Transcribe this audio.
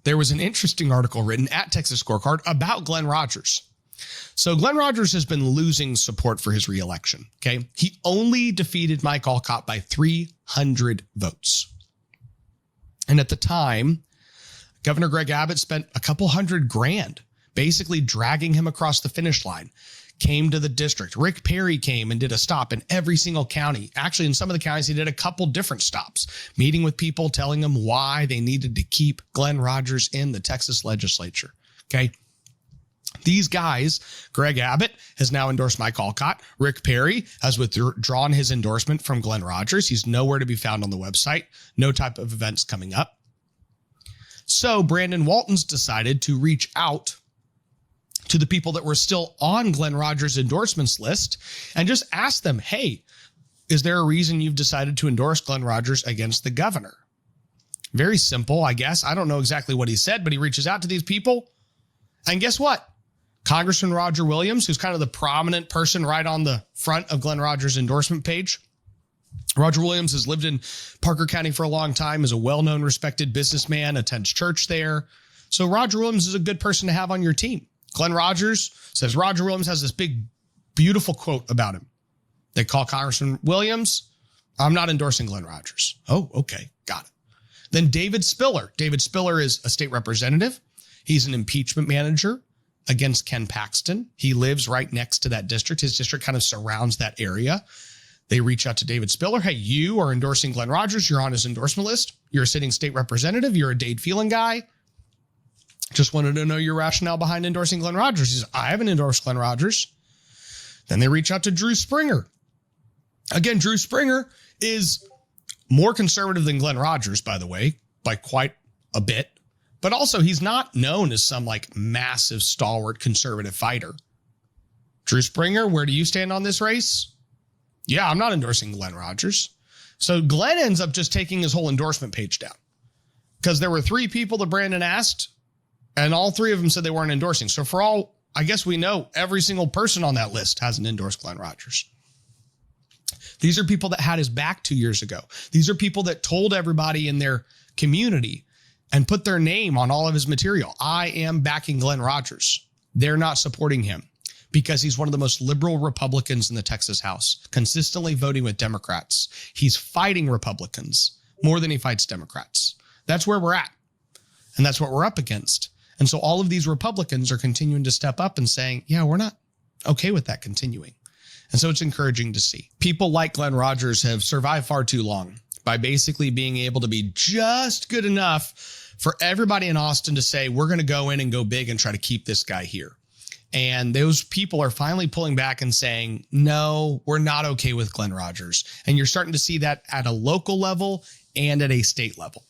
there was an interesting article written at Texas Scorecard about Glenn Rogers. So Glenn Rogers has been losing support for his reelection. Okay. He only defeated Mike Alcott by 300 votes. And at the time, Governor Greg Abbott spent a couple $100,000 basically dragging him across the finish line, came to the district. Rick Perry came and did a stop in every single county. Actually, in some of the counties, he did a couple different stops, meeting with people, telling them why they needed to keep Glenn Rogers in the Texas legislature. Okay. These guys, Greg Abbott has now endorsed Mike Alcott. Rick Perry has withdrawn his endorsement from Glenn Rogers. He's nowhere to be found on the website. No type of events coming up. So Brandon Walton's decided to reach out to the people that were still on Glenn Rogers' endorsements list and just ask them, hey, is there a reason you've decided to endorse Glenn Rogers against the governor? Very simple, I guess. I don't know exactly what he said, but he reaches out to these people. And guess what? Congressman Roger Williams, who's kind of the prominent person right on the front of Glenn Rogers' endorsement page. Roger Williams has lived in Parker County for a long time, is a well-known, respected businessman, attends church there. So Roger Williams is a good person to have on your team. Glenn Rogers says Roger Williams has this big, beautiful quote about him. They call Congressman Williams, I'm not endorsing Glenn Rogers. Oh, okay, got it. Then David Spiller. David Spiller is a state representative. He's an impeachment manager against Ken Paxton. He lives right next to that district. His district kind of surrounds that area. They reach out to David Spiller. Hey, you are endorsing Glenn Rogers. You're on his endorsement list. You're a sitting state representative. You're a Dade Phelan guy. Just wanted to know your rationale behind endorsing Glenn Rogers. He says, I haven't endorsed Glenn Rogers. Then they reach out to Drew Springer. Again, Drew Springer is more conservative than Glenn Rogers, by the way, by quite a bit. But also, he's not known as some like massive stalwart conservative fighter. Drew Springer, where do you stand on this race? Yeah, I'm not endorsing Glenn Rogers. So Glenn ends up just taking his whole endorsement page down because there were 3 people that Brandon asked, and all 3 of them said they weren't endorsing. So for all, I guess we know every single person on that list hasn't endorsed Glenn Rogers. These are people that had his back 2 years ago. These are people that told everybody in their community and put their name on all of his material. I am backing Glenn Rogers. They're not supporting him because he's one of the most liberal Republicans in the Texas House, consistently voting with Democrats. He's fighting Republicans more than he fights Democrats. That's where we're at. And that's what we're up against. And so all of these Republicans are continuing to step up and saying, yeah, we're not okay with that continuing. And so it's encouraging to see. People like Glenn Rogers have survived far too long by basically being able to be just good enough for everybody in Austin to say, we're going to go in and go big and try to keep this guy here. And those people are finally pulling back and saying, no, we're not okay with Glenn Rogers. And you're starting to see that at a local level and at a state level.